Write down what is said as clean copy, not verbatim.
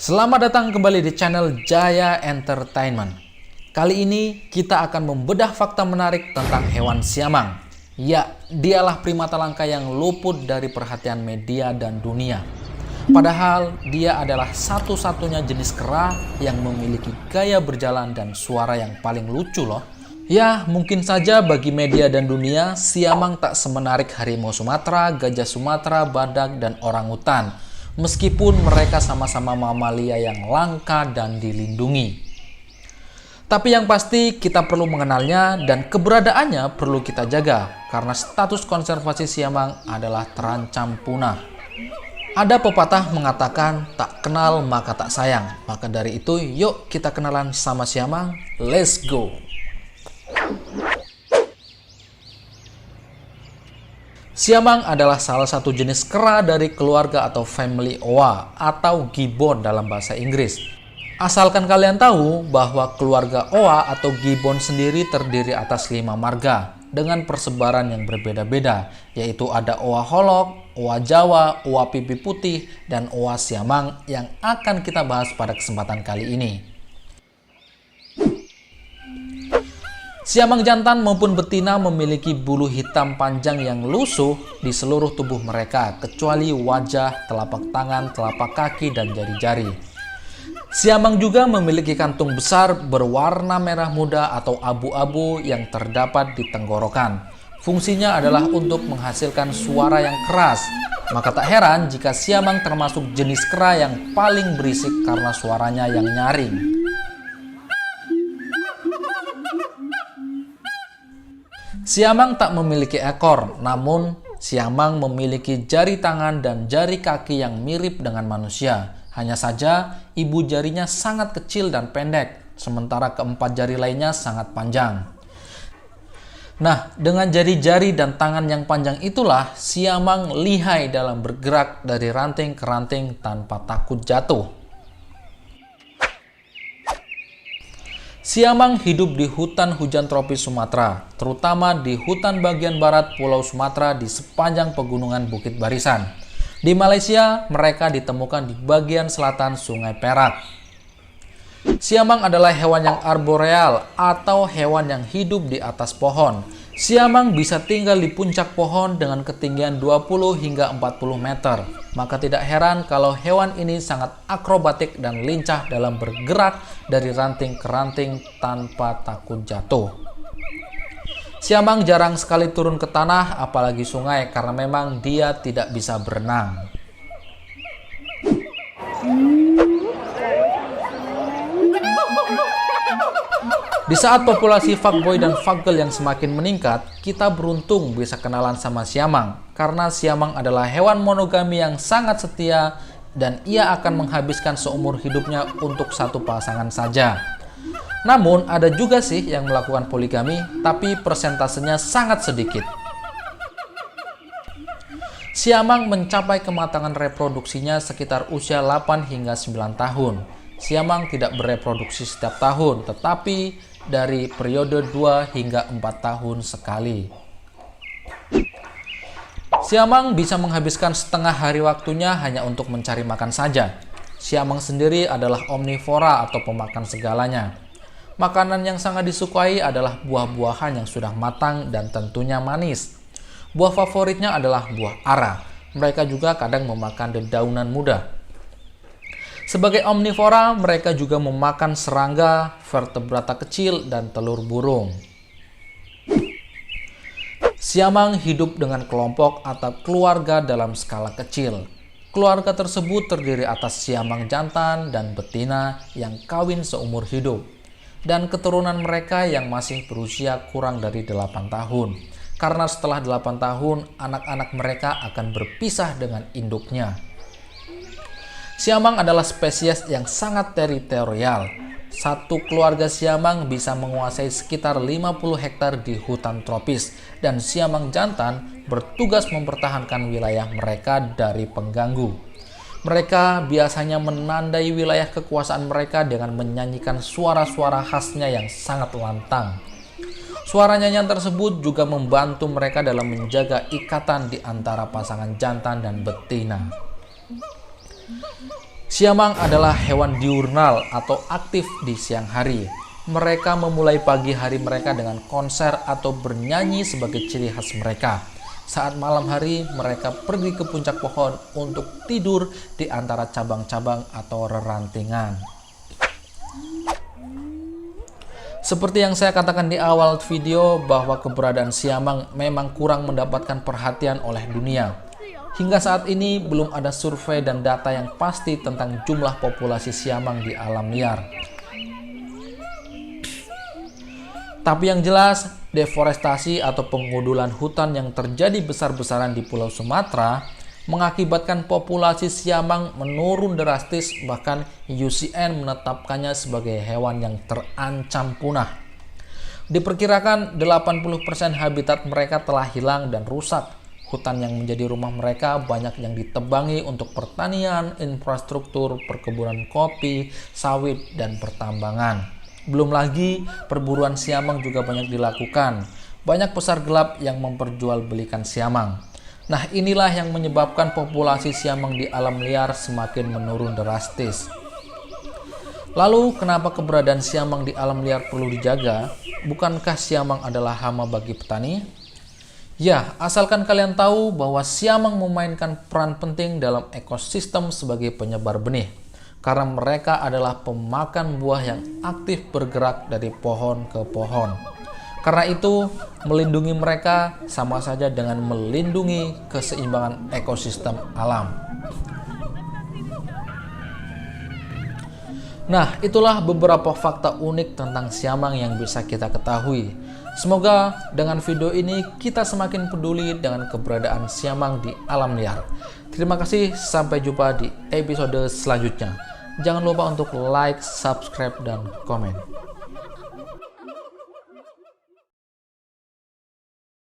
Selamat datang kembali di channel Jaya Entertainment. Kali ini kita akan membedah fakta menarik tentang hewan siamang. Ya, dialah primata langka yang luput dari perhatian media dan dunia. Padahal dia adalah satu-satunya jenis kera yang memiliki gaya berjalan dan suara yang paling lucu loh. Ya, mungkin saja bagi media dan dunia, siamang tak semenarik harimau Sumatera, gajah Sumatera, badak, dan orangutan. Meskipun mereka sama-sama mamalia yang langka dan dilindungi. Tapi yang pasti kita perlu mengenalnya dan keberadaannya perlu kita jaga karena status konservasi siamang adalah terancam punah. Ada pepatah mengatakan tak kenal maka tak sayang. Maka dari itu yuk kita kenalan sama siamang. Let's go! Siamang adalah salah satu jenis kera dari keluarga atau family oa atau gibbon dalam bahasa Inggris. Asalkan kalian tahu bahwa keluarga oa atau gibbon sendiri terdiri atas 5 marga dengan persebaran yang berbeda-beda, yaitu ada oa holok, oa Jawa, oa pipi putih, dan oa siamang yang akan kita bahas pada kesempatan kali ini. Siamang jantan maupun betina memiliki bulu hitam panjang yang lusuh di seluruh tubuh mereka, kecuali wajah, telapak tangan, telapak kaki, dan jari-jari. Siamang juga memiliki kantung besar berwarna merah muda atau abu-abu yang terdapat di tenggorokan. Fungsinya adalah untuk menghasilkan suara yang keras. Maka tak heran jika siamang termasuk jenis kera yang paling berisik karena suaranya yang nyaring. Siamang tak memiliki ekor, namun siamang memiliki jari tangan dan jari kaki yang mirip dengan manusia. Hanya saja, ibu jarinya sangat kecil dan pendek, sementara keempat jari lainnya sangat panjang. Nah, dengan jari-jari dan tangan yang panjang itulah, siamang lihai dalam bergerak dari ranting ke ranting tanpa takut jatuh. Siamang hidup di hutan hujan tropis Sumatera, terutama di hutan bagian barat Pulau Sumatera di sepanjang pegunungan Bukit Barisan. Di Malaysia, mereka ditemukan di bagian selatan Sungai Perak. Siamang adalah hewan yang arboreal atau hewan yang hidup di atas pohon. Siamang bisa tinggal di puncak pohon dengan ketinggian 20 hingga 40 meter. Maka tidak heran kalau hewan ini sangat akrobatik dan lincah dalam bergerak dari ranting ke ranting tanpa takut jatuh. Siamang jarang sekali turun ke tanah, apalagi sungai, karena memang dia tidak bisa berenang. Di saat populasi fuckboy dan fuckgirl yang semakin meningkat, kita beruntung bisa kenalan sama siamang. Karena siamang adalah hewan monogami yang sangat setia dan ia akan menghabiskan seumur hidupnya untuk satu pasangan saja. Namun ada juga sih yang melakukan poligami, tapi persentasenya sangat sedikit. Siamang mencapai kematangan reproduksinya sekitar usia 8 hingga 9 tahun. Siamang tidak bereproduksi setiap tahun, tetapi dari periode 2 hingga 4 tahun sekali. Siamang bisa menghabiskan setengah hari waktunya hanya untuk mencari makan saja. Siamang sendiri adalah omnivora atau pemakan segalanya. Makanan yang sangat disukai adalah buah-buahan yang sudah matang dan tentunya manis. Buah favoritnya adalah buah ara. Mereka juga kadang memakan dedaunan muda. Sebagai omnivora, mereka juga memakan serangga, vertebrata kecil, dan telur burung. Siamang hidup dengan kelompok atau keluarga dalam skala kecil. Keluarga tersebut terdiri atas siamang jantan dan betina yang kawin seumur hidup, dan keturunan mereka yang masih berusia kurang dari 8 tahun. Karena setelah 8 tahun, anak-anak mereka akan berpisah dengan induknya. Siamang adalah spesies yang sangat teritorial. Satu keluarga siamang bisa menguasai sekitar 50 hektar di hutan tropis, dan siamang jantan bertugas mempertahankan wilayah mereka dari pengganggu. Mereka biasanya menandai wilayah kekuasaan mereka dengan menyanyikan suara-suara khasnya yang sangat lantang. Suara nyanyian tersebut juga membantu mereka dalam menjaga ikatan di antara pasangan jantan dan betina. Siamang adalah hewan diurnal atau aktif di siang hari. Mereka memulai pagi hari mereka dengan konser atau bernyanyi sebagai ciri khas mereka. Saat malam hari, mereka pergi ke puncak pohon untuk tidur di antara cabang-cabang atau rerantingan. Seperti yang saya katakan di awal video bahwa keberadaan siamang memang kurang mendapatkan perhatian oleh dunia. Hingga saat ini belum ada survei dan data yang pasti tentang jumlah populasi siamang di alam liar. Tapi yang jelas, deforestasi atau pengundulan hutan yang terjadi besar-besaran di Pulau Sumatera mengakibatkan populasi siamang menurun drastis, bahkan IUCN menetapkannya sebagai hewan yang terancam punah. Diperkirakan 80% habitat mereka telah hilang dan rusak. Hutan yang menjadi rumah mereka banyak yang ditebangi untuk pertanian, infrastruktur, perkebunan kopi, sawit, dan pertambangan. Belum lagi perburuan siamang juga banyak dilakukan. Banyak pasar gelap yang memperjualbelikan siamang. Nah, inilah yang menyebabkan populasi siamang di alam liar semakin menurun drastis. Lalu, kenapa keberadaan siamang di alam liar perlu dijaga? Bukankah siamang adalah hama bagi petani? Ya, asalkan kalian tahu bahwa siamang memainkan peran penting dalam ekosistem sebagai penyebar benih. Karena mereka adalah pemakan buah yang aktif bergerak dari pohon ke pohon. Karena itu, melindungi mereka sama saja dengan melindungi keseimbangan ekosistem alam. Nah, itulah beberapa fakta unik tentang siamang yang bisa kita ketahui. Semoga dengan video ini kita semakin peduli dengan keberadaan siamang di alam liar. Terima kasih, sampai jumpa di episode selanjutnya. Jangan lupa untuk like, subscribe, dan komen.